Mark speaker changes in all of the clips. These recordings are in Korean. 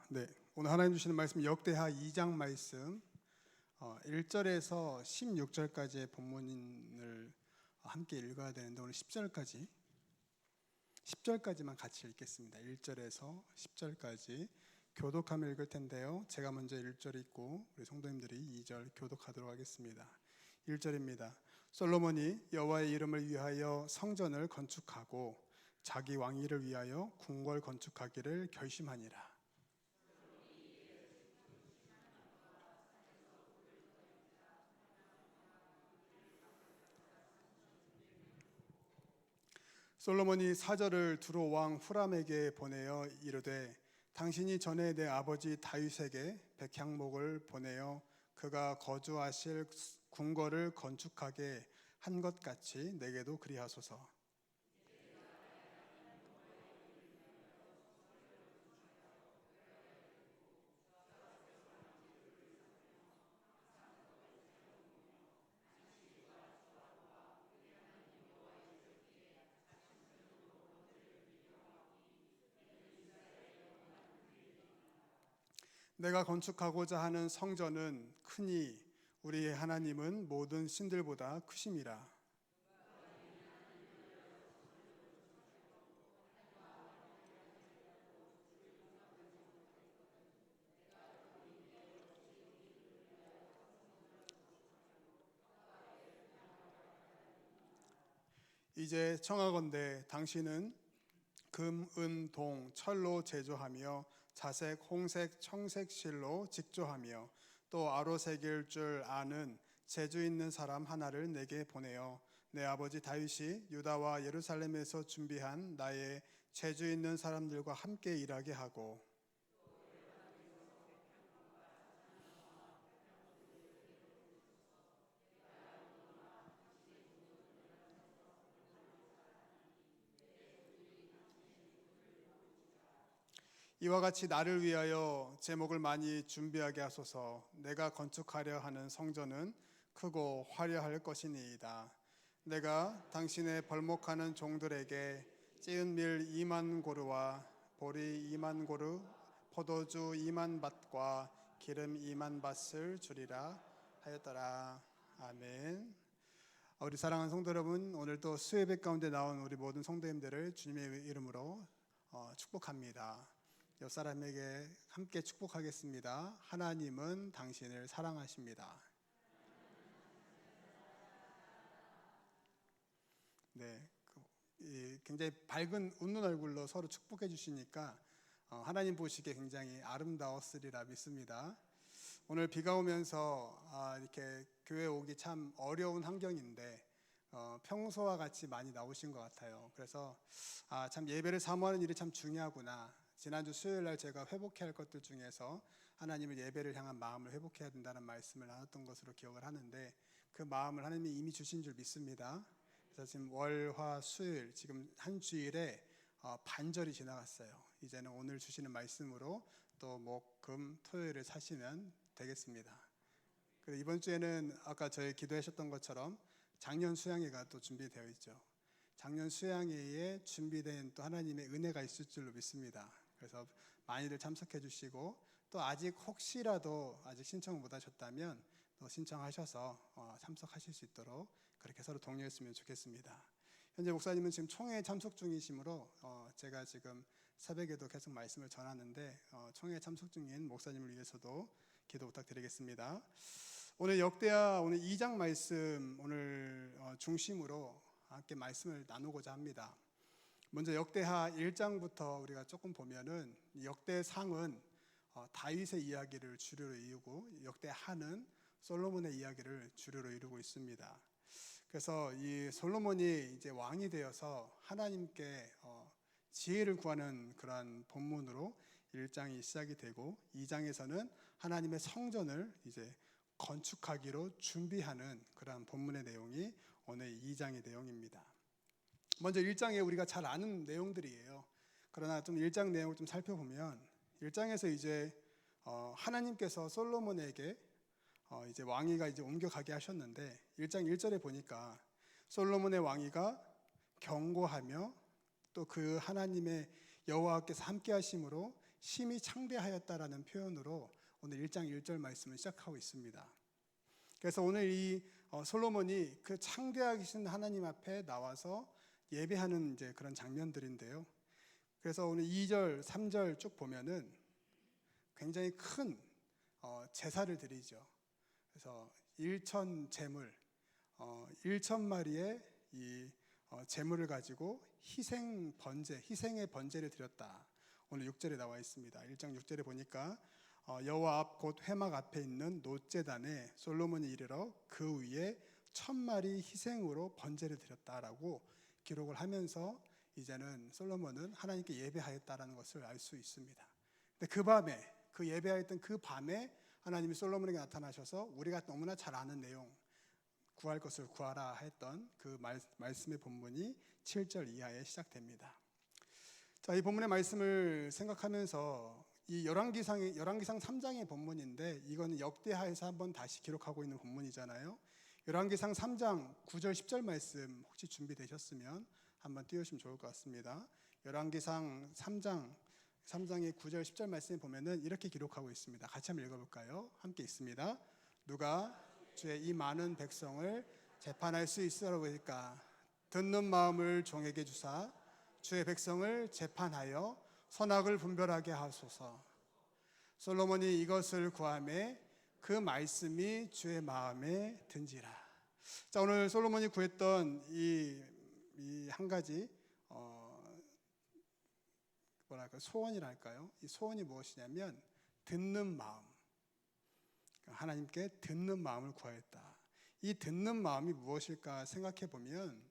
Speaker 1: 네. 오늘 하나님 주시는 말씀 역대하 2장 말씀 1절에서 16절까지의 본문을 함께 읽어야 되는데 오늘 10절까지만 같이 읽겠습니다. 1절에서 10절까지 교독하며 읽을 텐데요. 제가 먼저 1절 읽고 우리 성도님들이 2절 교독하도록 하겠습니다. 1절입니다. 솔로몬이 여호와의 이름을 위하여 성전을 건축하고 자기 왕위를 위하여 궁궐 건축하기를 결심하니라. 솔로몬이 사절을 두로 왕 후람에게 보내어 이르되 당신이 전에 내 아버지 다윗에게 백향목을 보내어 그가 거주하실 궁궐을 건축하게 한 것 같이 내게도 그리하소서. 내가 건축하고자 하는 성전은 크니 우리 하나님은 모든 신들보다 크심이라. 이제 청하건대 당신은 금, 은, 동, 철로 제조하며 자색, 홍색, 청색 실로 직조하며 또 아로새길 줄 아는 재주 있는 사람 하나를 내게 보내어 내 아버지 다윗이 유다와 예루살렘에서 준비한 나의 재주 있는 사람들과 함께 일하게 하고 이와 같이 나를 위하여 제목을 많이 준비하게 하소서. 내가 건축하려 하는 성전은 크고 화려할 것이니이다. 내가 당신의 벌목하는 종들에게 찌은 밀 2만 고루와 보리 2만 고루, 포도주 2만 밭과 기름 2만 밭을 주리라 하였더라. 아멘. 우리 사랑하는 성도 여러분, 오늘 또 수예배 가운데 나온 우리 모든 성도님들을 주님의 이름으로 축복합니다. 옆 사람에게 함께 축복하겠습니다. 하나님은 당신을 사랑하십니다. 네, 굉장히 밝은 웃는 얼굴로 서로 축복해 주시니까 하나님 보시기에 굉장히 아름다웠으리라 믿습니다. 오늘 비가 오면서 이렇게 교회 오기 참 어려운 환경인데 평소와 같이 많이 나오신 것 같아요. 그래서 참 예배를 사모하는 일이 참 중요하구나. 지난주 수요일 날 제가 회복해야 할 것들 중에서 하나님을 예배를 향한 마음을 회복해야 된다는 말씀을 나눴던 것으로 기억을 하는데 그 마음을 하나님이 이미 주신 줄 믿습니다. 그래서 지금 월, 화, 수요일 지금 한 주일에 반절이 지나갔어요. 이제는 오늘 주시는 말씀으로 또 목, 금, 토요일을 사시면 되겠습니다. 그리고 이번 주에는 아까 저희 기도하셨던 것처럼 작년 수양회가 또 준비되어 있죠. 작년 수양회에 준비된 또 하나님의 은혜가 있을 줄로 믿습니다. 그래서 많이들 참석해 주시고 또 아직 혹시라도 아직 신청 못 하셨다면 또 신청하셔서 참석하실 수 있도록 그렇게 서로 독려했으면 좋겠습니다. 현재 목사님은 지금 총회 참석 중이시므로 제가 지금 새벽에도 계속 말씀을 전하는데 총회 참석 중인 목사님을 위해서도 기도 부탁드리겠습니다. 오늘 역대하 오늘 2장 말씀 오늘 중심으로 함께 말씀을 나누고자 합니다. 먼저 역대하 1장부터 우리가 조금 보면은 역대상은 다윗의 이야기를 주류로 이루고 역대하는 솔로몬의 이야기를 주류로 이루고 있습니다. 그래서 이 솔로몬이 이제 왕이 되어서 하나님께 지혜를 구하는 그러한 본문으로 1장이 시작이 되고 2장에서는 하나님의 성전을 이제 건축하기로 준비하는 그러한 본문의 내용이 오늘 2장의 내용입니다. 먼저 1장에 우리가 잘 아는 내용들이에요. 그러나 좀 1장 내용을 좀 살펴보면 1장에서 이제 하나님께서 솔로몬에게 이제 왕위가 이제 옮겨가게 하셨는데 1장 1절에 보니까 솔로몬의 왕위가 견고하며 또 그 하나님의 여호와께서 함께 하심으로 심히 창대하였다라는 표현으로 오늘 1장 1절 말씀을 시작하고 있습니다. 그래서 오늘 이 솔로몬이 그 창대하신 하나님 앞에 나와서 예배하는 이제 그런 장면들인데요. 그래서 오늘 2절, 3절 쭉 보면은 굉장히 큰 제사를 드리죠. 그래서 1천 제물, 1천 마리의 이 제물을 가지고 희생의 번제를 드렸다. 오늘 6절에 나와 있습니다. 1장 6절에 보니까 여호와 앞 곧 회막 앞에 있는 놋제단에 솔로몬이 이르러 그 위에 1000마리 희생으로 번제를 드렸다라고 기록을 하면서 이제는 솔로몬은 하나님께 예배하였다라는 것을 알 수 있습니다. 근데 그 밤에, 그 예배하였던 그 밤에 하나님이 솔로몬에게 나타나셔서 우리가 너무나 잘 아는 내용, 구할 것을 구하라 했던 그 말씀의 본문이 7절 이하에 시작됩니다. 자, 이 본문의 말씀을 생각하면서 이 열왕기상 3장의 본문인데 이건 역대하에서 한번 다시 기록하고 있는 본문이잖아요. 열왕기상 3장 9절 10절 말씀 혹시 준비되셨으면 한번 띄우시면 좋을 것 같습니다. 열왕기상 3장의 9절 10절 말씀에 보면은 이렇게 기록하고 있습니다. 같이 한번 읽어볼까요? 함께 있습니다. 누가 주의 이 많은 백성을 재판할 수 있으리까? 듣는 마음을 종에게 주사 주의 백성을 재판하여 선악을 분별하게 하소서. 솔로몬이 이것을 구하매 그 말씀이 주의 마음에 든지라. 자, 오늘 솔로몬이 구했던 이 한 가지 소원이랄까요? 이 소원이 무엇이냐면 듣는 마음. 하나님께 듣는 마음을 구하였다. 이 듣는 마음이 무엇일까 생각해 보면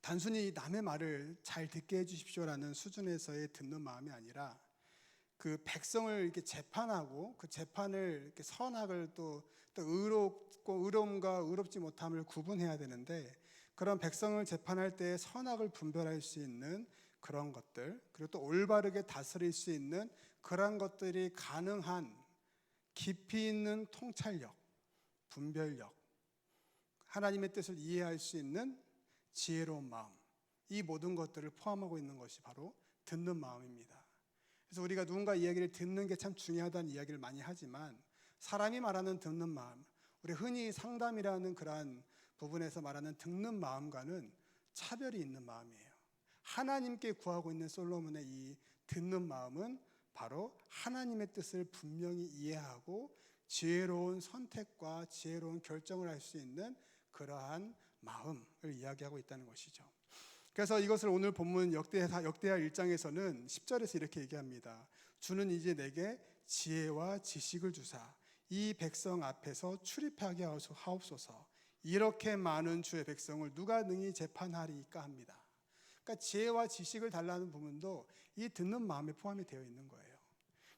Speaker 1: 단순히 남의 말을 잘 듣게 해주십시오라는 수준에서의 듣는 마음이 아니라 그 백성을 이렇게 재판하고 그 재판을 이렇게 선악을 또 의롭고 의로움과 의롭지 못함을 구분해야 되는데 그런 백성을 재판할 때 선악을 분별할 수 있는 그런 것들, 그리고 또 올바르게 다스릴 수 있는 그런 것들이 가능한 깊이 있는 통찰력, 분별력, 하나님의 뜻을 이해할 수 있는 지혜로운 마음, 이 모든 것들을 포함하고 있는 것이 바로 듣는 마음입니다. 그래서 우리가 누군가 이야기를 듣는 게 참 중요하다는 이야기를 많이 하지만 사람이 말하는 듣는 마음, 우리 흔히 상담이라는 그러한 부분에서 말하는 듣는 마음과는 차별이 있는 마음이에요. 하나님께 구하고 있는 솔로몬의 이 듣는 마음은 바로 하나님의 뜻을 분명히 이해하고 지혜로운 선택과 지혜로운 결정을 할 수 있는 그러한 마음을 이야기하고 있다는 것이죠. 그래서 이것을 오늘 본문 역대하 1장에서는 10절에서 이렇게 얘기합니다. 주는 이제 내게 지혜와 지식을 주사 이 백성 앞에서 출입하게 하옵소서. 이렇게 많은 주의 백성을 누가 능히 재판하리까 합니다. 그러니까 지혜와 지식을 달라는 부분도 이 듣는 마음에 포함이 되어 있는 거예요.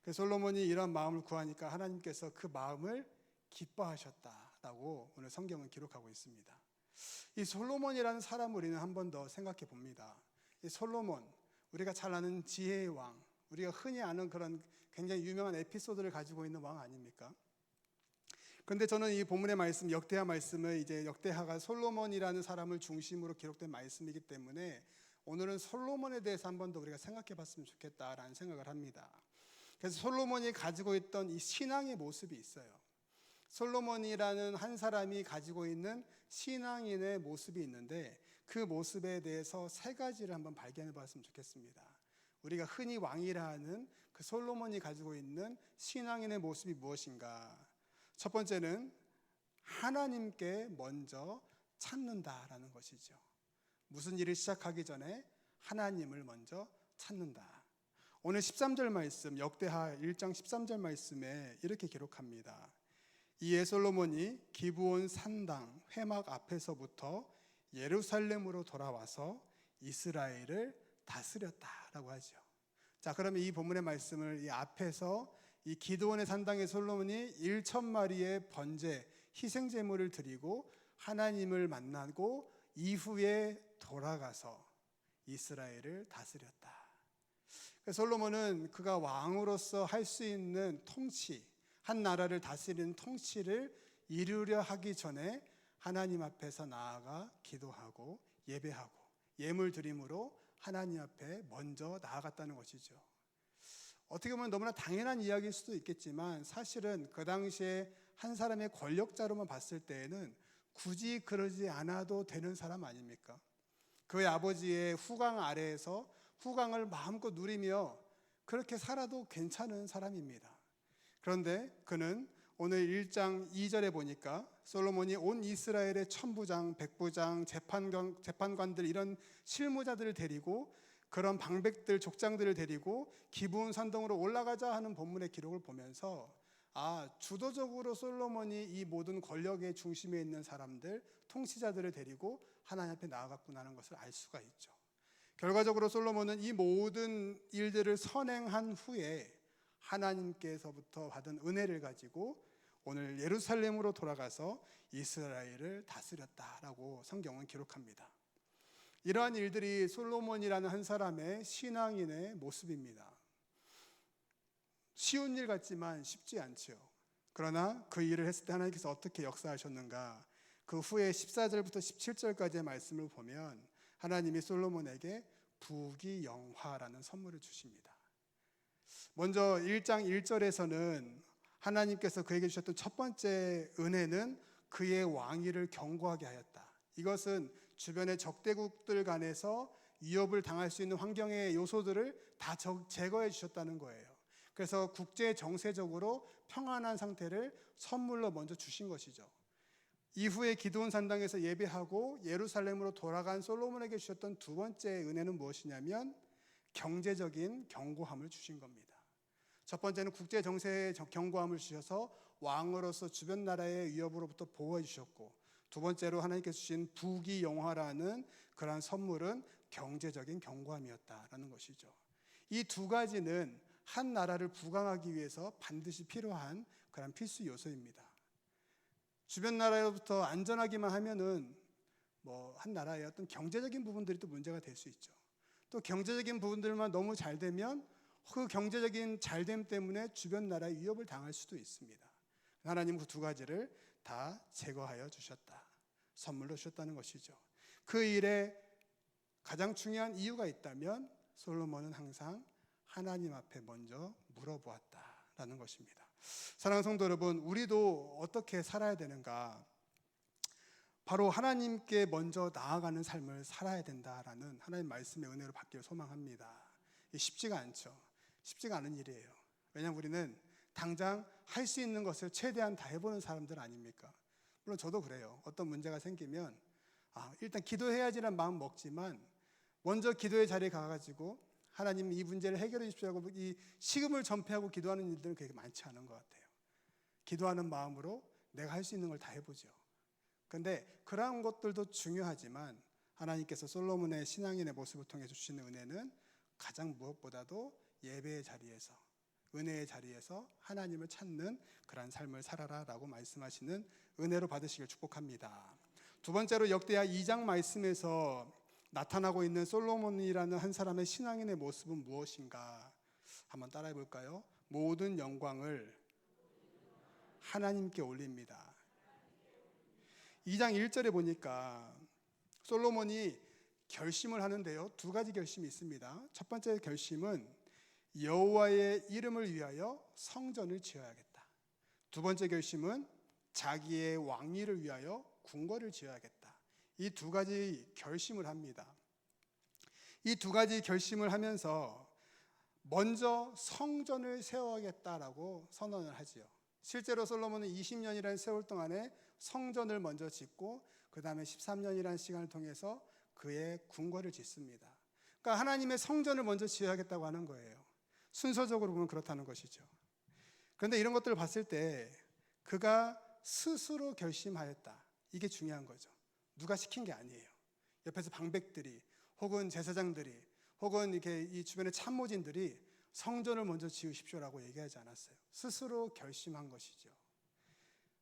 Speaker 1: 그래서 솔로몬이 이런 마음을 구하니까 하나님께서 그 마음을 기뻐하셨다라고 오늘 성경은 기록하고 있습니다. 이 솔로몬이라는 사람을 우리는 한 번 더 생각해 봅니다. 이 솔로몬, 우리가 잘 아는 지혜의 왕, 우리가 흔히 아는 그런 굉장히 유명한 에피소드를 가지고 있는 왕 아닙니까? 그런데 저는 이 본문의 말씀, 역대하 말씀을 이제 역대하가 솔로몬이라는 사람을 중심으로 기록된 말씀이기 때문에 오늘은 솔로몬에 대해서 한 번 더 우리가 생각해 봤으면 좋겠다라는 생각을 합니다. 그래서 솔로몬이 가지고 있던 이 신앙의 모습이 있어요. 솔로몬이라는 한 사람이 가지고 있는 신앙인의 모습이 있는데 그 모습에 대해서 세 가지를 한번 발견해 봤으면 좋겠습니다. 우리가 흔히 왕이라 하는 그 솔로몬이 가지고 있는 신앙인의 모습이 무엇인가? 첫 번째는 하나님께 먼저 찾는다라는 것이죠. 무슨 일을 시작하기 전에 하나님을 먼저 찾는다. 오늘 13절 말씀, 역대하 1장 13절 말씀에 이렇게 기록합니다. 이에 솔로몬이 기브온 산당 회막 앞에서부터 예루살렘으로 돌아와서 이스라엘을 다스렸다라고 하죠. 자, 그러면 이 본문의 말씀을 이 앞에서 이 기드온의 산당의 솔로몬이 1,000마리의 번제, 희생 제물을 드리고 하나님을 만나고 이후에 돌아가서 이스라엘을 다스렸다. 솔로몬은 그가 왕으로서 할 수 있는 통치, 한 나라를 다스리는 통치를 이루려 하기 전에 하나님 앞에서 나아가 기도하고 예배하고 예물 드림으로 하나님 앞에 먼저 나아갔다는 것이죠. 어떻게 보면 너무나 당연한 이야기일 수도 있겠지만 사실은 그 당시에 한 사람의 권력자로만 봤을 때에는 굳이 그러지 않아도 되는 사람 아닙니까? 그의 아버지의 후광 아래에서 후광을 마음껏 누리며 그렇게 살아도 괜찮은 사람입니다. 그런데 그는 오늘 1장 2절에 보니까 솔로몬이 온 이스라엘의 천부장, 백부장, 재판관들 이런 실무자들을 데리고 그런 방백들, 족장들을 데리고 기브온 산동으로 올라가자 하는 본문의 기록을 보면서 주도적으로 솔로몬이 이 모든 권력의 중심에 있는 사람들, 통치자들을 데리고 하나님 앞에 나아갔구나 하는 것을 알 수가 있죠. 결과적으로 솔로몬은 이 모든 일들을 선행한 후에 하나님께서부터 받은 은혜를 가지고 오늘 예루살렘으로 돌아가서 이스라엘을 다스렸다라고 성경은 기록합니다. 이러한 일들이 솔로몬이라는 한 사람의 신앙인의 모습입니다. 쉬운 일 같지만 쉽지 않죠. 그러나 그 일을 했을 때 하나님께서 어떻게 역사하셨는가? 그 후에 14절부터 17절까지의 말씀을 보면 하나님이 솔로몬에게 부귀영화라는 선물을 주십니다. 먼저 1장 1절에서는 하나님께서 그에게 주셨던 첫 번째 은혜는 그의 왕위를 견고하게 하였다. 이것은 주변의 적대국들 간에서 위협을 당할 수 있는 환경의 요소들을 다 제거해 주셨다는 거예요. 그래서 국제 정세적으로 평안한 상태를 선물로 먼저 주신 것이죠. 이후에 기드온 산당에서 예배하고 예루살렘으로 돌아간 솔로몬에게 주셨던 두 번째 은혜는 무엇이냐면 경제적인 견고함을 주신 겁니다. 첫 번째는 국제 정세의 견고함을 주셔서 왕으로서 주변 나라의 위협으로부터 보호해 주셨고, 두 번째로 하나님께서 주신 부귀영화라는 그러한 선물은 경제적인 견고함이었다라는 것이죠. 이 두 가지는 한 나라를 부강하기 위해서 반드시 필요한 그런 필수 요소입니다. 주변 나라로부터 안전하기만 하면은 한 나라의 어떤 경제적인 부분들이 또 문제가 될 수 있죠. 또 경제적인 부분들만 너무 잘 되면 그 경제적인 잘됨 때문에 주변 나라에 위협을 당할 수도 있습니다. 하나님은 그 두 가지를 다 제거하여 주셨다. 선물로 주셨다는 것이죠. 그 일에 가장 중요한 이유가 있다면 솔로몬은 항상 하나님 앞에 먼저 물어보았다라는 것입니다. 사랑하는 성도 여러분, 우리도 어떻게 살아야 되는가? 바로 하나님께 먼저 나아가는 삶을 살아야 된다라는 하나님 말씀의 은혜로 받기를 소망합니다. 쉽지가 않죠. 쉽지가 않은 일이에요. 왜냐하면 우리는 당장 할 수 있는 것을 최대한 다 해보는 사람들 아닙니까? 물론 저도 그래요. 어떤 문제가 생기면 일단 기도해야지라는 마음 먹지만 먼저 기도의 자리에 가가지고 하나님 이 문제를 해결해 주십시오 하고 이 식음을 전폐하고 기도하는 일들은 그렇게 많지 않은 것 같아요. 기도하는 마음으로 내가 할 수 있는 걸 다 해보죠. 그런데 그러한 것들도 중요하지만 하나님께서 솔로몬의 신앙인의 모습을 통해 주시는 은혜는 가장 무엇보다도 예배의 자리에서, 은혜의 자리에서 하나님을 찾는 그러한 삶을 살아라라고 말씀하시는 은혜로 받으시길 축복합니다. 두 번째로 역대하 2장 말씀에서 나타나고 있는 솔로몬이라는 한 사람의 신앙인의 모습은 무엇인가? 한번 따라해 볼까요? 모든 영광을 하나님께 올립니다. 2장 1절에 보니까 솔로몬이 결심을 하는데요. 두 가지 결심이 있습니다. 첫 번째 결심은 여호와의 이름을 위하여 성전을 지어야겠다. 두 번째 결심은 자기의 왕위를 위하여 궁궐을 지어야겠다. 이 두 가지 결심을 합니다. 이 두 가지 결심을 하면서 먼저 성전을 세워야겠다라고 선언을 하지요. 실제로 솔로몬은 20년이라는 세월 동안에 성전을 먼저 짓고 그 다음에 13년이라는 시간을 통해서 그의 궁궐을 짓습니다. 그러니까 하나님의 성전을 먼저 지어야겠다고 하는 거예요. 순서적으로 보면 그렇다는 것이죠. 그런데 이런 것들을 봤을 때 그가 스스로 결심하였다. 이게 중요한 거죠. 누가 시킨 게 아니에요. 옆에서 방백들이 혹은 제사장들이 혹은 이렇게 이 주변의 참모진들이 성전을 먼저 지으십시오라고 얘기하지 않았어요. 스스로 결심한 것이죠.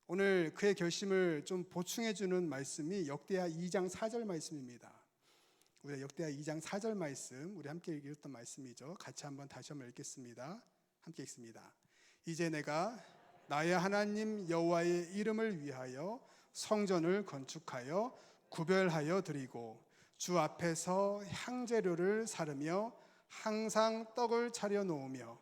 Speaker 1: 오늘 그의 결심을 좀 보충해 주는 말씀이 역대하 2장 4절 말씀입니다. 우리 역대하 2장 4절 말씀, 우리 함께 읽었던 말씀이죠. 같이 한번 다시 한번 읽겠습니다. 함께 읽습니다. 이제 내가 나의 하나님 여호와의 이름을 위하여 성전을 건축하여 구별하여 드리고 주 앞에서 향재료를 사르며 항상 떡을 차려 놓으며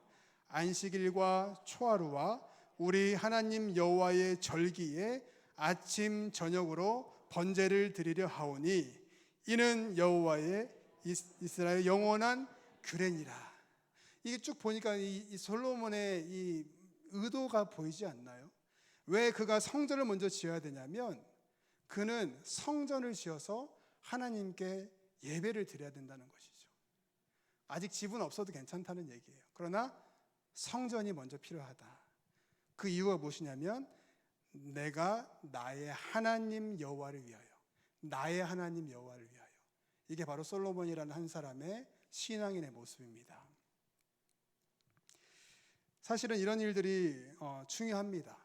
Speaker 1: 안식일과 초하루와 우리 하나님 여호와의 절기에 아침 저녁으로 번제를 드리려 하오니 이는 여호와의 이스라엘 영원한 규례니라. 이게 쭉 보니까 이 솔로몬의 이 의도가 보이지 않나요? 왜 그가 성전을 먼저 지어야 되냐면 그는 성전을 지어서 하나님께 예배를 드려야 된다는 것이죠. 아직 집은 없어도 괜찮다는 얘기예요. 그러나 성전이 먼저 필요하다. 그 이유가 무엇이냐면 내가 나의 하나님 여호와를 위하여, 나의 하나님 여호와를 위하여. 이게 바로 솔로몬이라는 한 사람의 신앙인의 모습입니다. 사실은 이런 일들이 중요합니다.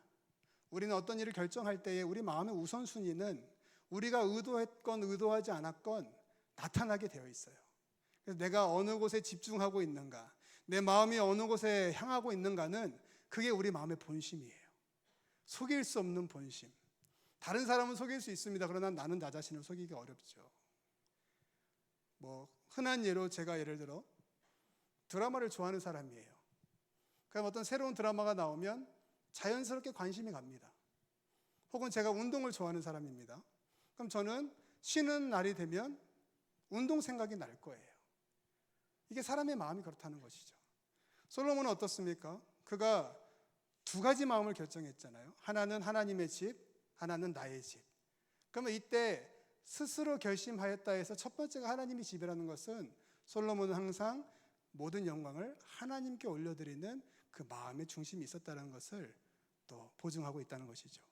Speaker 1: 우리는 어떤 일을 결정할 때에 우리 마음의 우선순위는 우리가 의도했건 의도하지 않았건 나타나게 되어 있어요. 그래서 내가 어느 곳에 집중하고 있는가, 내 마음이 어느 곳에 향하고 있는가는 그게 우리 마음의 본심이에요. 속일 수 없는 본심. 다른 사람은 속일 수 있습니다. 그러나 나는 나 자신을 속이기 어렵죠. 흔한 예로 제가 예를 들어 드라마를 좋아하는 사람이에요. 그럼 어떤 새로운 드라마가 나오면 자연스럽게 관심이 갑니다. 혹은 제가 운동을 좋아하는 사람입니다. 그럼 저는 쉬는 날이 되면 운동 생각이 날 거예요. 이게 사람의 마음이 그렇다는 것이죠. 솔로몬은 어떻습니까? 그가 두 가지 마음을 결정했잖아요. 하나는 하나님의 집, 하나는 나의 집. 그러면 이때 스스로 결심하였다 해서 첫 번째가 하나님의 집이라는 것은 솔로몬은 항상 모든 영광을 하나님께 올려드리는 그 마음의 중심이 있었다는 것을 또 보증하고 있다는 것이죠.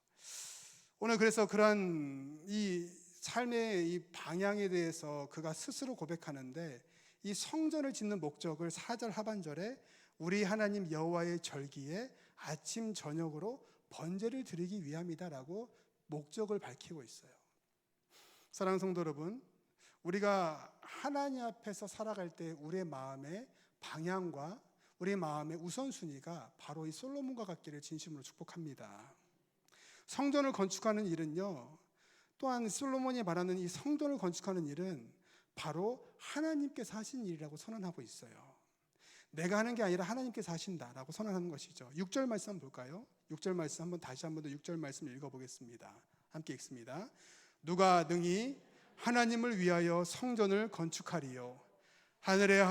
Speaker 1: 오늘 그래서 그러한 이 삶의 이 방향에 대해서 그가 스스로 고백하는데 이 성전을 짓는 목적을 4절 하반절에 우리 하나님 여호와의 절기에 아침 저녁으로 번제를 드리기 위함이다라고 목적을 밝히고 있어요. 사랑하는 성도 여러분, 우리가 하나님 앞에서 살아갈 때 우리의 마음의 방향과 우리의 마음의 우선순위가 바로 이 솔로몬과 같기를 진심으로 축복합니다. 성전을 건축하는 일은요, 또한 솔로몬이 말하는 이 성전을 건축하는 일은 바로 하나님께서 하신 일이라고 선언하고 있어요. 내가 하는 게 아니라 하나님께서 하신다라고 선언하는 것이죠. 6절 말씀 한번 볼까요? 6절 말씀 다시 한번 더 6절 말씀 읽어보겠습니다. 함께 읽습니다. 누가 능히 하나님을 위하여 성전을 건축하리요? 하늘의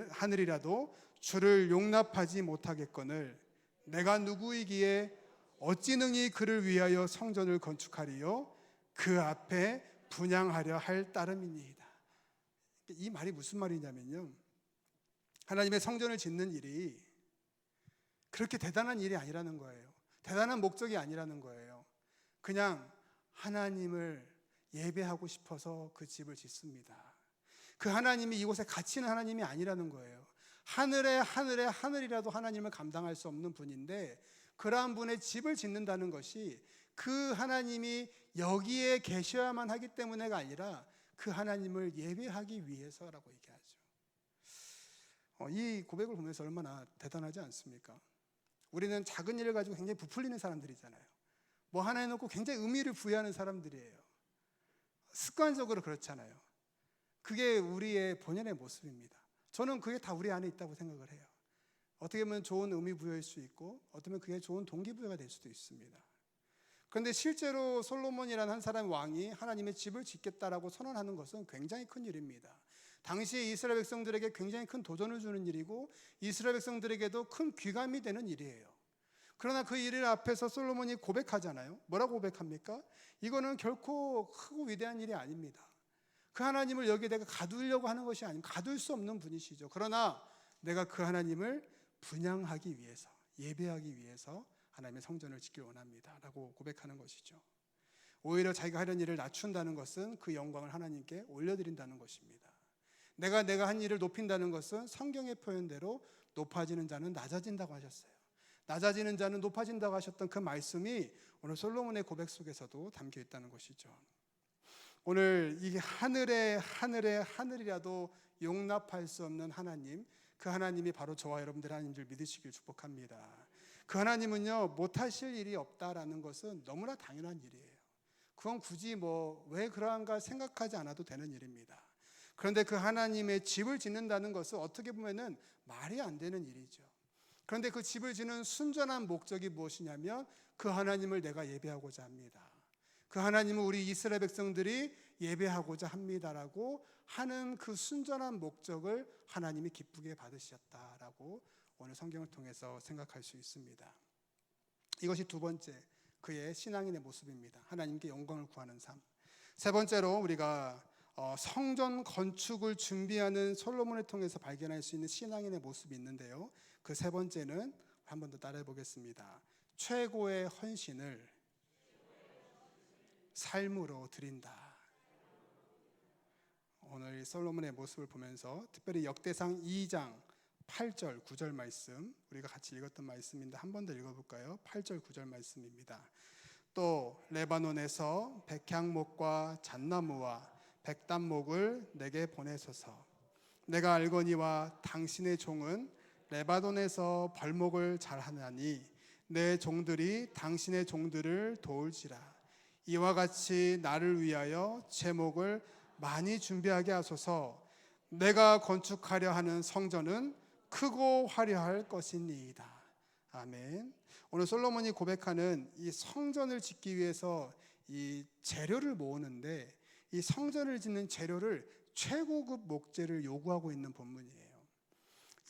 Speaker 1: 하늘이라도 주를 용납하지 못하겠거늘 내가 누구이기에 어찌 능히 그를 위하여 성전을 건축하리요? 그 앞에 분향하려 할 따름이니이다. 이 말이 무슨 말이냐면요, 하나님의 성전을 짓는 일이 그렇게 대단한 일이 아니라는 거예요. 대단한 목적이 아니라는 거예요. 그냥 하나님을 예배하고 싶어서 그 집을 짓습니다. 그 하나님이 이곳에 갇히는 하나님이 아니라는 거예요. 하늘의 하늘이라도 하나님을 감당할 수 없는 분인데 그러한 분의 집을 짓는다는 것이 그 하나님이 여기에 계셔야만 하기 때문에가 아니라 그 하나님을 예배하기 위해서라고 얘기하죠. 이 고백을 보면서 얼마나 대단하지 않습니까? 우리는 작은 일을 가지고 굉장히 부풀리는 사람들이잖아요. 뭐 하나 해놓고 굉장히 의미를 부여하는 사람들이에요. 습관적으로 그렇잖아요. 그게 우리의 본연의 모습입니다. 저는 그게 다 우리 안에 있다고 생각을 해요. 어떻게 보면 좋은 의미 부여일 수 있고 어떻게 보면 그게 좋은 동기부여가 될 수도 있습니다. 그런데 실제로 솔로몬이라는 한 사람의 왕이 하나님의 집을 짓겠다라고 선언하는 것은 굉장히 큰 일입니다. 당시에 이스라엘 백성들에게 굉장히 큰 도전을 주는 일이고 이스라엘 백성들에게도 큰 귀감이 되는 일이에요. 그러나 그 일 앞에서 솔로몬이 고백하잖아요. 뭐라고 고백합니까? 이거는 결코 크고 위대한 일이 아닙니다. 그 하나님을 여기에 내가 가두려고 하는 것이 아닙니다. 가둘 수 없는 분이시죠. 그러나 내가 그 하나님을 분향하기 위해서, 예배하기 위해서 하나님의 성전을 짓길 원합니다 라고 고백하는 것이죠. 오히려 자기가 하려는 일을 낮춘다는 것은 그 영광을 하나님께 올려드린다는 것입니다. 내가 한 일을 높인다는 것은 성경의 표현대로 높아지는 자는 낮아진다고 하셨어요. 낮아지는 자는 높아진다고 하셨던 그 말씀이 오늘 솔로몬의 고백 속에서도 담겨 있다는 것이죠. 오늘 이 하늘의 하늘이라도 용납할 수 없는 하나님, 그 하나님이 바로 저와 여러분들 하나님인 줄 믿으시길 축복합니다. 그 하나님은요, 못하실 일이 없다라는 것은 너무나 당연한 일이에요. 그건 굳이 왜 그러한가 생각하지 않아도 되는 일입니다. 그런데 그 하나님의 집을 짓는다는 것은 어떻게 보면은 말이 안 되는 일이죠. 그런데 그 집을 지는 순전한 목적이 무엇이냐면 그 하나님을 내가 예배하고자 합니다. 그 하나님은 우리 이스라엘 백성들이 예배하고자 합니다라고 하는 그 순전한 목적을 하나님이 기쁘게 받으셨다라고 오늘 성경을 통해서 생각할 수 있습니다. 이것이 두 번째 그의 신앙인의 모습입니다. 하나님께 영광을 구하는 삶. 세 번째로 우리가 성전 건축을 준비하는 솔로몬을 통해서 발견할 수 있는 신앙인의 모습이 있는데요. 그 세 번째는 한 번 더 따라해 보겠습니다. 최고의 헌신을 삶으로 드린다. 오늘 솔로몬의 모습을 보면서 특별히 역대상 2장 8절 9절 말씀, 우리가 같이 읽었던 말씀인데 한 번 더 읽어볼까요? 8절 9절 말씀입니다. 또 레바논에서 백향목과 잣나무와 백단목을 내게 보내소서. 내가 알거니와 당신의 종은 레바논에서 벌목을 잘하나니 내 종들이 당신의 종들을 도울지라. 이와 같이 나를 위하여 제목을 많이 준비하게 하소서. 내가 건축하려 하는 성전은 크고 화려할 것이니이다. 아멘. 오늘 솔로몬이 고백하는 이 성전을 짓기 위해서 이 재료를 모으는데 이 성전을 짓는 재료를 최고급 목재를 요구하고 있는 본문이에요.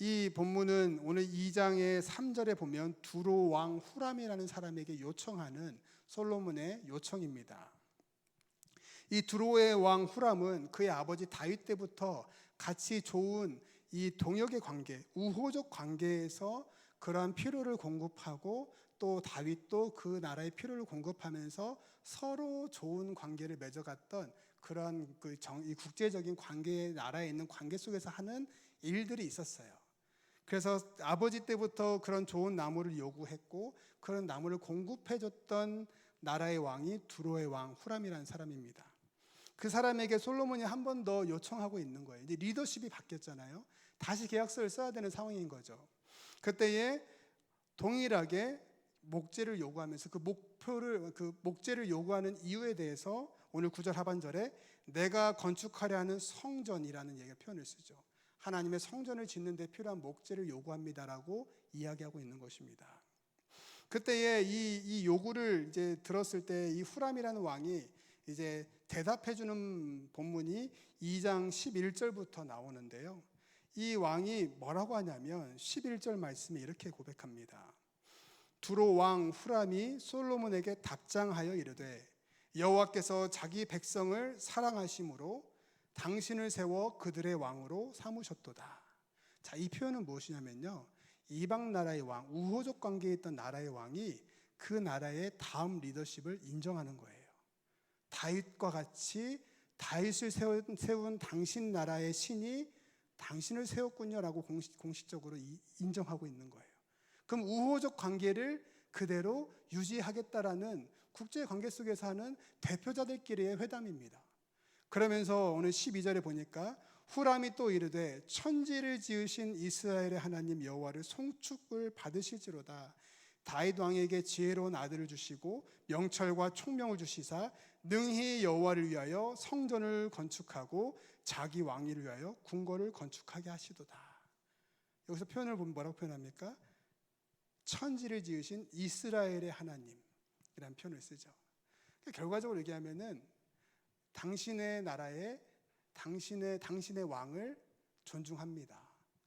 Speaker 1: 이 본문은 오늘 2장의 3절에 보면 두로 왕 후람이라는 사람에게 요청하는 솔로몬의 요청입니다. 이 두로의 왕 후람은 그의 아버지 다윗 때부터 같이 좋은 이 동역의 관계, 우호적 관계에서 그러한 필요를 공급하고 또 다윗도 그 나라의 필요를 공급하면서 서로 좋은 관계를 맺어갔던 그런 이 국제적인 관계의 나라에 있는 관계 속에서 하는 일들이 있었어요. 그래서 아버지 때부터 그런 좋은 나무를 요구했고 그런 나무를 공급해줬던 나라의 왕이 두로의 왕 후람이라는 사람입니다. 그 사람에게 솔로몬이 한 번 더 요청하고 있는 거예요. 이제 리더십이 바뀌었잖아요. 다시 계약서를 써야 되는 상황인 거죠. 그때에 동일하게 목재를 요구하면서 그 목재를 요구하는 이유에 대해서 오늘 9절 하반절에 내가 건축하려 하는 성전이라는 얘기를 표현을 쓰죠. 하나님의 성전을 짓는 데 필요한 목재를 요구합니다라고 이야기하고 있는 것입니다. 그때에 이 요구를 이제 들었을 때 이 후람이라는 왕이 이제 대답해 주는 본문이 2장 11절부터 나오는데요. 이 왕이 뭐라고 하냐면 11절 말씀에 이렇게 고백합니다. 두로 왕 후람이 솔로몬에게 답장하여 이르되 여호와께서 자기 백성을 사랑하심으로 당신을 세워 그들의 왕으로 삼으셨도다. 자, 이 표현은 무엇이냐면요. 이방 나라의 왕, 우호적 관계에 있던 나라의 왕이 그 나라의 다음 리더십을 인정하는 거예요. 다윗과 같이 다윗을 세운 당신 나라의 신이 당신을 세웠군요라고 공식적으로 인정하고 있는 거예요. 그럼 우호적 관계를 그대로 유지하겠다라는 국제 관계 속에서 하는 대표자들끼리의 회담입니다. 그러면서 오늘 12절에 보니까 후람이 또 이르되 천지를 지으신 이스라엘의 하나님 여호와를 송축을 받으실지로다. 다윗 왕에게 지혜로운 아들을 주시고 명철과 총명을 주시사 능히 여호와를 위하여 성전을 건축하고 자기 왕위를 위하여 궁궐을 건축하게 하시도다. 여기서 표현을 보면 뭐라고 표현합니까? 천지를 지으신 이스라엘의 하나님이라는 표현을 쓰죠. 결과적으로 얘기하면은 당신의 나라에 당신의 왕을 존중합니다.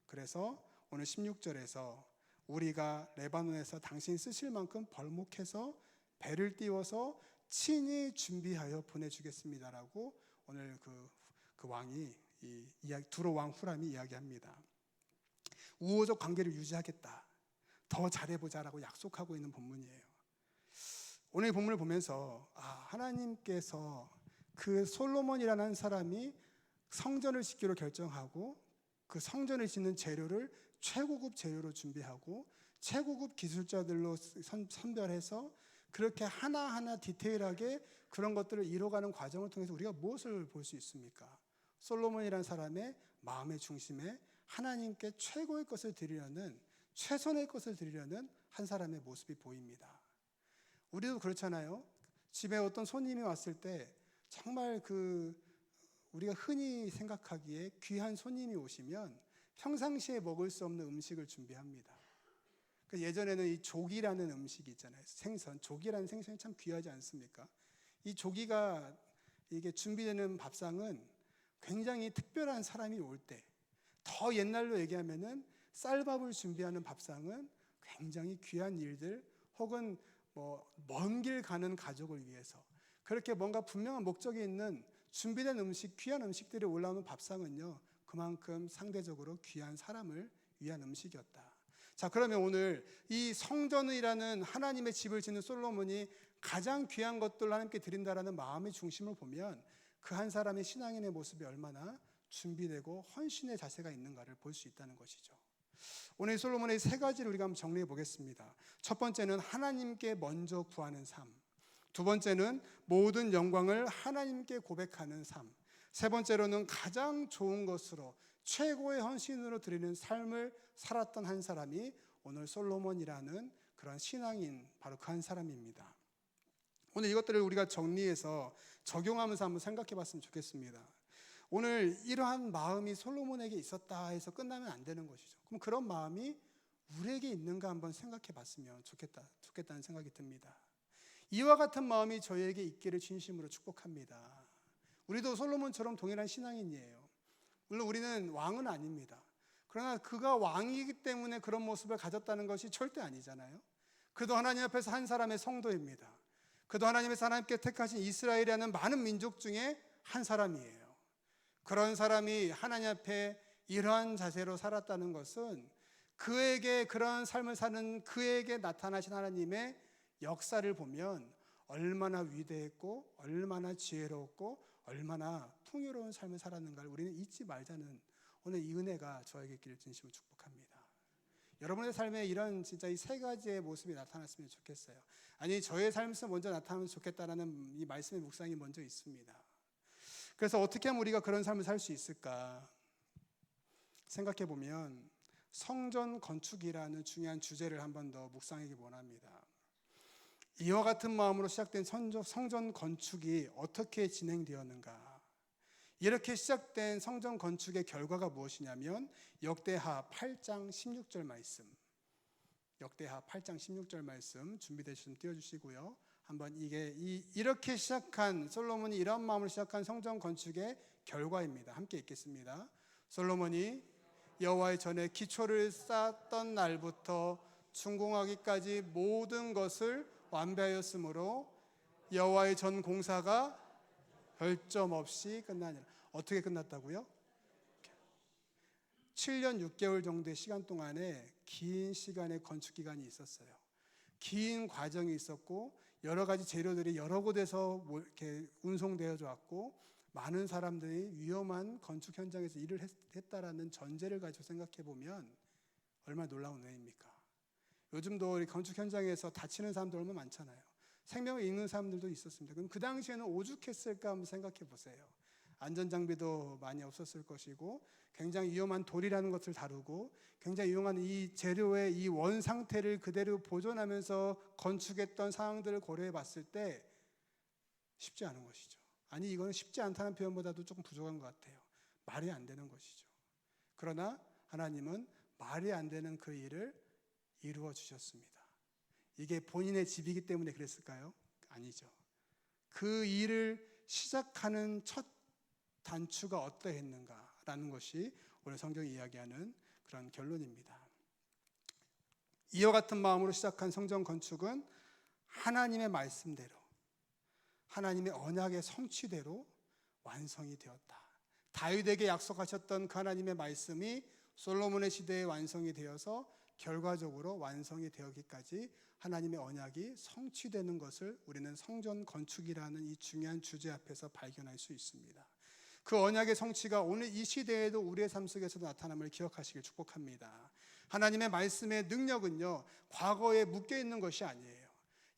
Speaker 1: 그래서 오늘 16절에서 우리가 레바논에서 당신 쓰실 만큼 벌목해서 배를 띄워서 친히 준비하여 보내주겠습니다라고 오늘 그 왕이 두로 왕 후람이 이야기합니다. 우호적 관계를 유지하겠다. 더 잘해보자라고 약속하고 있는 본문이에요. 오늘 이 본문을 보면서 하나님께서 그 솔로몬이라는 사람이 성전을 짓기로 결정하고 그 성전을 짓는 재료를 최고급 재료로 준비하고 최고급 기술자들로 선별해서 그렇게 하나하나 디테일하게 그런 것들을 이뤄가는 과정을 통해서 우리가 무엇을 볼 수 있습니까? 솔로몬이라는 사람의 마음의 중심에 하나님께 최고의 것을 드리려는, 최선의 것을 드리려는 한 사람의 모습이 보입니다. 우리도 그렇잖아요. 집에 어떤 손님이 왔을 때 정말 우리가 흔히 생각하기에 귀한 손님이 오시면 평상시에 먹을 수 없는 음식을 준비합니다. 예전에는 이 조기라는 음식이 있잖아요. 생선, 조기라는 생선이 참 귀하지 않습니까? 이 조기가 이게 준비되는 밥상은 굉장히 특별한 사람이 올 때, 더 옛날로 얘기하면은 쌀밥을 준비하는 밥상은 굉장히 귀한 일들 혹은 먼 길 가는 가족을 위해서 그렇게 뭔가 분명한 목적이 있는 준비된 음식, 귀한 음식들이 올라오는 밥상은요, 그만큼 상대적으로 귀한 사람을 위한 음식이었다. 자, 그러면 오늘 이 성전이라는 하나님의 집을 짓는 솔로몬이 가장 귀한 것들을 하나님께 드린다라는 마음의 중심을 보면 그 한 사람의 신앙인의 모습이 얼마나 준비되고 헌신의 자세가 있는가를 볼 수 있다는 것이죠. 오늘 솔로몬의 세 가지를 우리가 한번 정리해 보겠습니다. 첫 번째는 하나님께 먼저 구하는 삶, 두 번째는 모든 영광을 하나님께 고백하는 삶, 세 번째로는 가장 좋은 것으로 최고의 헌신으로 드리는 삶을 살았던 한 사람이 오늘 솔로몬이라는 그런 신앙인, 바로 그 한 사람입니다. 오늘 이것들을 우리가 정리해서 적용하면서 한번 생각해 봤으면 좋겠습니다. 오늘 이러한 마음이 솔로몬에게 있었다 해서 끝나면 안 되는 것이죠. 그럼 그런 마음이 우리에게 있는가 한번 생각해 봤으면 좋겠다는 생각이 듭니다. 이와 같은 마음이 저희에게 있기를 진심으로 축복합니다. 우리도 솔로몬처럼 동일한 신앙인이에요. 물론 우리는 왕은 아닙니다. 그러나 그가 왕이기 때문에 그런 모습을 가졌다는 것이 절대 아니잖아요. 그도 하나님 앞에서 한 사람의 성도입니다. 그도 하나님께서 하나님께 택하신 이스라엘이라는 많은 민족 중에 한 사람이에요. 그런 사람이 하나님 앞에 이러한 자세로 살았다는 것은 그에게 그런 삶을 사는 그에게 나타나신 하나님의 역사를 보면 얼마나 위대했고 얼마나 지혜로웠고 얼마나 풍요로운 삶을 살았는가를 우리는 잊지 말자는 오늘 이 은혜가 저에게 있기를 진심으로 축복합니다. 여러분의 삶에 이런 진짜 이 세 가지의 모습이 나타났으면 좋겠어요. 아니, 저의 삶에서 먼저 나타나면 좋겠다라는 이 말씀의 묵상이 먼저 있습니다. 그래서 어떻게 하면 우리가 그런 삶을 살 수 있을까 생각해 보면 성전 건축이라는 중요한 주제를 한 번 더 묵상하기 원합니다. 이와 같은 마음으로 시작된 성전 건축이 어떻게 진행되었는가? 이렇게 시작된 성전 건축의 결과가 무엇이냐면 역대하 8장 16절 말씀, 역대하 8장 16절 말씀 준비되시면 띄워주시고요. 한번 이렇게 시작한 솔로몬이 이런 마음으로 시작한 성전 건축의 결과입니다. 함께 읽겠습니다. 솔로몬이 여호와의 전에 기초를 쌓았던 날부터 준공하기까지 모든 것을 완배하였으므로 여호와의 전 공사가 별점 없이 끝나니라. 어떻게 끝났다고요? 7년 6개월 정도의 시간 동안에 긴 시간의 건축 기간이 있었어요. 긴 과정이 있었고 여러 가지 재료들이 여러 곳에서 이렇게 운송되어져 왔고 많은 사람들이 위험한 건축 현장에서 일을 했다라는 전제를 가지고 생각해 보면 얼마나 놀라운 은혜입니까? 요즘도 건축 현장에서 다치는 사람들 얼마나 많잖아요. 생명을 잃는 사람들도 있었습니다. 그럼 그 당시에는 오죽했을까 한번 생각해 보세요. 안전장비도 많이 없었을 것이고 굉장히 위험한 돌이라는 것을 다루고 굉장히 유용한 이 재료의 이 원 상태를 그대로 보존하면서 건축했던 상황들을 고려해 봤을 때 쉽지 않은 것이죠. 아니, 이거는 쉽지 않다는 표현보다도 조금 부족한 것 같아요. 말이 안 되는 것이죠. 그러나 하나님은 말이 안 되는 그 일을 이루어 주셨습니다. 이게 본인의 집이기 때문에 그랬을까요? 아니죠. 그 일을 시작하는 첫 단추가 어떠했는가라는 것이 오늘 성경이 이야기하는 그런 결론입니다. 이와 같은 마음으로 시작한 성전 건축은 하나님의 말씀대로, 하나님의 언약의 성취대로 완성이 되었다. 다윗에게 약속하셨던 그 하나님의 말씀이 솔로몬의 시대에 완성이 되어서 결과적으로 완성이 되었기까지 하나님의 언약이 성취되는 것을 우리는 성전 건축이라는 이 중요한 주제 앞에서 발견할 수 있습니다. 그 언약의 성취가 오늘 이 시대에도 우리의 삶 속에서도 나타남을 기억하시길 축복합니다. 하나님의 말씀의 능력은요, 과거에 묶여있는 것이 아니에요.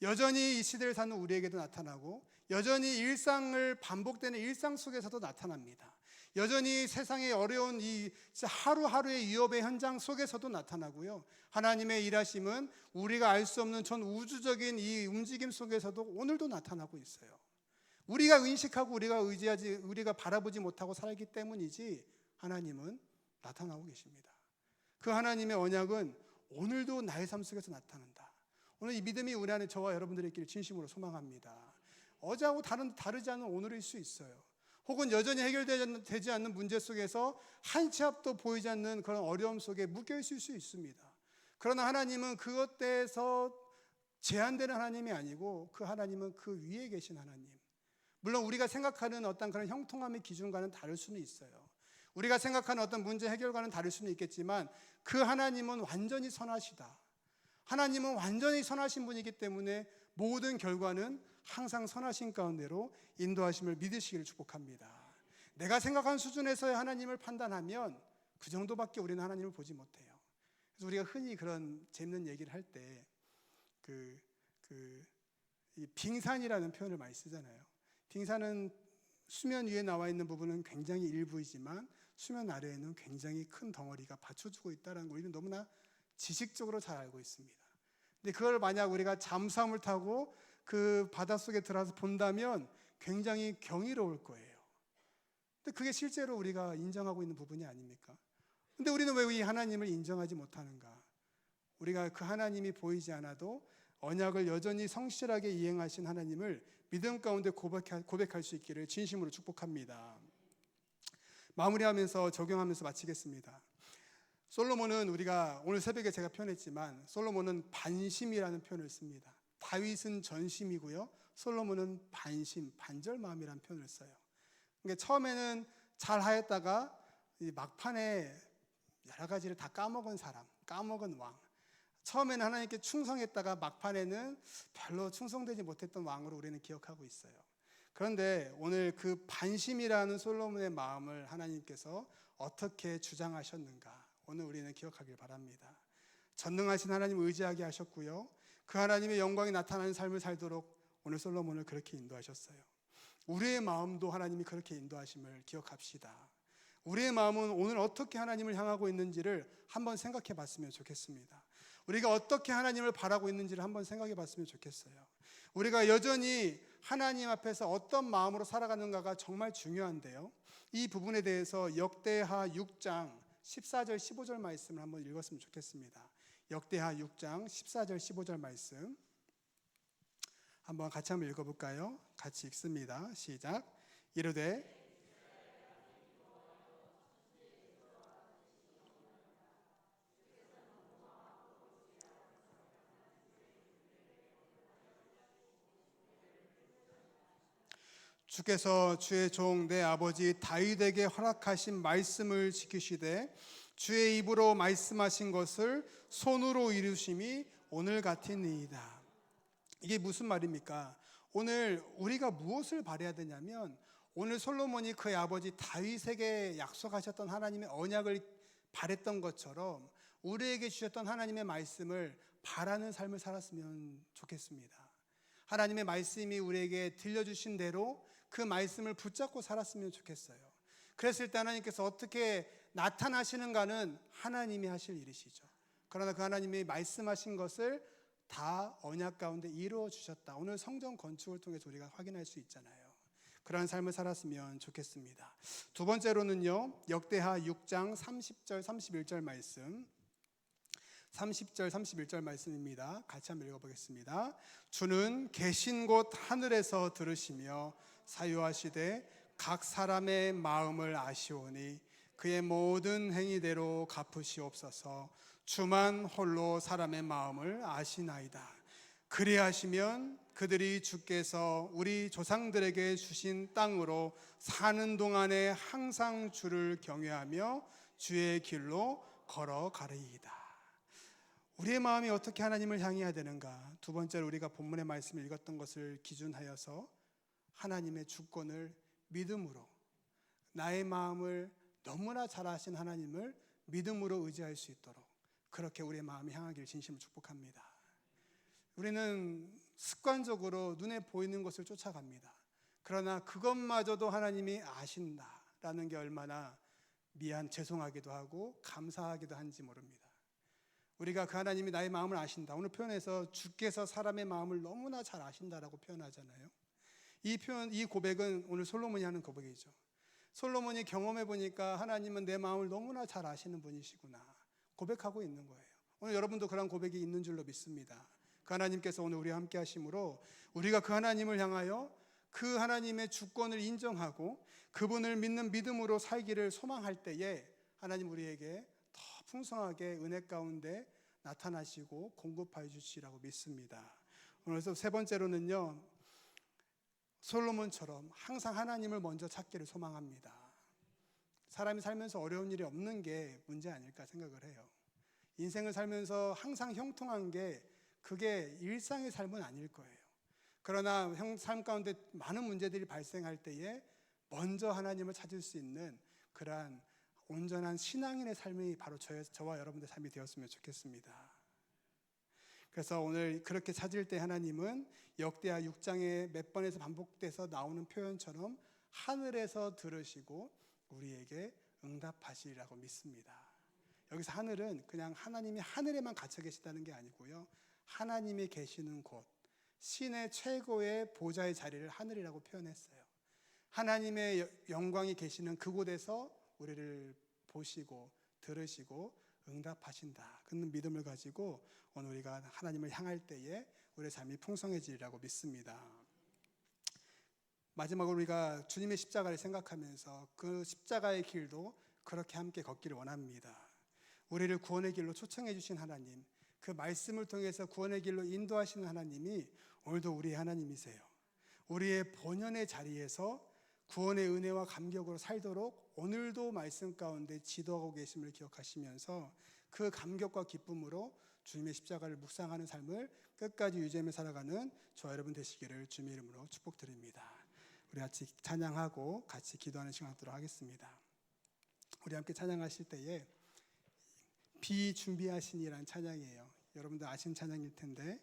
Speaker 1: 여전히 이 시대를 사는 우리에게도 나타나고 여전히 일상을 반복되는 일상 속에서도 나타납니다. 여전히 세상의 어려운 이 하루하루의 위협의 현장 속에서도 나타나고요. 하나님의 일하심은 우리가 알 수 없는 전 우주적인 이 움직임 속에서도 오늘도 나타나고 있어요. 우리가 의식하고 우리가 바라보지 못하고 살기 때문이지 하나님은 나타나고 계십니다. 그 하나님의 언약은 오늘도 나의 삶 속에서 나타난다. 오늘 이 믿음이 우리 안에 저와 여러분들의 길 진심으로 소망합니다. 어제하고 다르지 않은 오늘일 수 있어요. 혹은 여전히 해결되지 않는 문제 속에서 한 치 앞도 보이지 않는 그런 어려움 속에 묶여 있을 수 있습니다. 그러나 하나님은 그것 대해서 제한되는 하나님이 아니고 그 하나님은 그 위에 계신 하나님. 물론 우리가 생각하는 어떤 그런 형통함의 기준과는 다를 수는 있어요. 우리가 생각하는 어떤 문제 해결과는 다를 수는 있겠지만 그 하나님은 완전히 선하시다. 하나님은 완전히 선하신 분이기 때문에 모든 결과는 항상 선하신 가운데로 인도하심을 믿으시기를 축복합니다. 내가 생각한 수준에서의 하나님을 판단하면 그 정도밖에 우리는 하나님을 보지 못해요. 그래서 우리가 흔히 그런 재밌는 얘기를 할 때 이 빙산이라는 표현을 많이 쓰잖아요. 빙산은 수면 위에 나와 있는 부분은 굉장히 일부이지만 수면 아래에는 굉장히 큰 덩어리가 받쳐주고 있다는 걸 우리는 너무나 지식적으로 잘 알고 있습니다. 근데 그걸 만약 우리가 잠수함을 타고 그 바닷속에 들어가서 본다면 굉장히 경이로울 거예요. 근데 그게 실제로 우리가 인정하고 있는 부분이 아닙니까? 근데 우리는 왜 이 하나님을 인정하지 못하는가? 우리가 그 하나님이 보이지 않아도 언약을 여전히 성실하게 이행하신 하나님을 믿음 가운데 고백할 수 있기를 진심으로 축복합니다. 마무리하면서 적용하면서 마치겠습니다. 솔로몬은 우리가 오늘 새벽에 제가 표현했지만 솔로몬은 반심이라는 표현을 씁니다. 다윗은 전심이고요. 솔로몬은 반심, 반절마음이라는 표현을 써요. 그러니까 처음에는 잘 하였다가 막판에 여러 가지를 다 까먹은 사람, 까먹은 왕. 처음에는 하나님께 충성했다가 막판에는 별로 충성되지 못했던 왕으로 우리는 기억하고 있어요. 그런데 오늘 그 반심이라는 솔로몬의 마음을 하나님께서 어떻게 주장하셨는가? 오늘 우리는 기억하길 바랍니다. 전능하신 하나님을 의지하게 하셨고요. 그 하나님의 영광이 나타나는 삶을 살도록 오늘 솔로몬을 그렇게 인도하셨어요. 우리의 마음도 하나님이 그렇게 인도하심을 기억합시다. 우리의 마음은 오늘 어떻게 하나님을 향하고 있는지를 한번 생각해 봤으면 좋겠습니다. 우리가 어떻게 하나님을 바라고 있는지를 한번 생각해 봤으면 좋겠어요. 우리가 여전히 하나님 앞에서 어떤 마음으로 살아가는가가 정말 중요한데요. 이 부분에 대해서 역대하 6장 14절 15절 말씀을 한번 읽었으면 좋겠습니다. 역대하 6장 14절 15절 말씀 한번 같이 한번 읽어볼까요? 같이 읽습니다. 시작. 이르되 주께서 주의 종 내 아버지 다윗에게 허락하신 말씀을 지키시되 주의 입으로 말씀하신 것을 손으로 이루심이 오늘 같으니이다. 이게 무슨 말입니까? 오늘 우리가 무엇을 바라야 되냐면 오늘 솔로몬이 그의 아버지 다윗에게 약속하셨던 하나님의 언약을 바랬던 것처럼 우리에게 주셨던 하나님의 말씀을 바라는 삶을 살았으면 좋겠습니다. 하나님의 말씀이 우리에게 들려주신 대로 그 말씀을 붙잡고 살았으면 좋겠어요. 그랬을 때 하나님께서 어떻게 나타나시는가는 하나님이 하실 일이시죠. 그러나 그 하나님이 말씀하신 것을 다 언약 가운데 이루어 주셨다. 오늘 성전 건축을 통해서 우리가 확인할 수 있잖아요. 그러한 삶을 살았으면 좋겠습니다. 두 번째로는요, 역대하 6장 30절 31절 말씀 30절 31절 말씀입니다. 같이 한번 읽어보겠습니다. 주는 계신 곳 하늘에서 들으시며 사유하시되 각 사람의 마음을 아시오니 그의 모든 행위대로 갚으시옵소서. 주만 홀로 사람의 마음을 아시나이다. 그리하시면 그들이 주께서 우리 조상들에게 주신 땅으로 사는 동안에 항상 주를 경외하며 주의 길로 걸어가리이다. 우리의 마음이 어떻게 하나님을 향해야 되는가? 두 번째로 우리가 본문의 말씀을 읽었던 것을 기준하여서 하나님의 주권을 믿음으로, 나의 마음을 너무나 잘 아신 하나님을 믿음으로 의지할 수 있도록 그렇게 우리의 마음이 향하기를 진심으로 축복합니다. 우리는 습관적으로 눈에 보이는 것을 쫓아갑니다. 그러나 그것마저도 하나님이 아신다라는 게 얼마나 죄송하기도 하고 감사하기도 한지 모릅니다. 우리가 그 하나님이 나의 마음을 아신다. 오늘 표현에서 주께서 사람의 마음을 너무나 잘 아신다라고 표현하잖아요. 이 고백은 오늘 솔로몬이 하는 고백이죠. 솔로몬이 경험해 보니까 하나님은 내 마음을 너무나 잘 아시는 분이시구나 고백하고 있는 거예요. 오늘 여러분도 그런 고백이 있는 줄로 믿습니다. 그 하나님께서 오늘 우리와 함께 하심으로 우리가 그 하나님을 향하여 그 하나님의 주권을 인정하고 그분을 믿는 믿음으로 살기를 소망할 때에 하나님 우리에게 더 풍성하게 은혜 가운데 나타나시고 공급하여 주시라고 믿습니다. 오늘서 세 번째로는요, 솔로몬처럼 항상 하나님을 먼저 찾기를 소망합니다. 사람이 살면서 어려운 일이 없는 게 문제 아닐까 생각을 해요. 인생을 살면서 항상 형통한 게 그게 일상의 삶은 아닐 거예요. 그러나 삶 가운데 많은 문제들이 발생할 때에 먼저 하나님을 찾을 수 있는 그러한 온전한 신앙인의 삶이 바로 저와 여러분의 삶이 되었으면 좋겠습니다. 그래서 오늘 그렇게 찾을 때 하나님은 역대하 6장에 몇 번에서 반복돼서 나오는 표현처럼 하늘에서 들으시고 우리에게 응답하시리라고 믿습니다. 여기서 하늘은 그냥 하나님이 하늘에만 갇혀 계시다는 게 아니고요, 하나님이 계시는 곳, 신의 최고의 보좌의 자리를 하늘이라고 표현했어요. 하나님의 영광이 계시는 그곳에서 우리를 보시고 들으시고 응답하신다, 그런 믿음을 가지고 오늘 우리가 하나님을 향할 때에 우리의 삶이 풍성해지리라고 믿습니다. 마지막으로 우리가 주님의 십자가를 생각하면서 그 십자가의 길도 그렇게 함께 걷기를 원합니다. 우리를 구원의 길로 초청해 주신 하나님, 그 말씀을 통해서 구원의 길로 인도하시는 하나님이 오늘도 우리의 하나님이세요. 우리의 본연의 자리에서 구원의 은혜와 감격으로 살도록 오늘도 말씀 가운데 지도하고 계심을 기억하시면서 그 감격과 기쁨으로 주님의 십자가를 묵상하는 삶을 끝까지 유지하며 살아가는 저와 여러분 되시기를 주님의 이름으로 축복드립니다. 우리 같이 찬양하고 같이 기도하는 시간 갖도록 하겠습니다. 우리 함께 찬양하실 때에 비준비하신이라는 찬양이에요. 여러분들 아시는 찬양일 텐데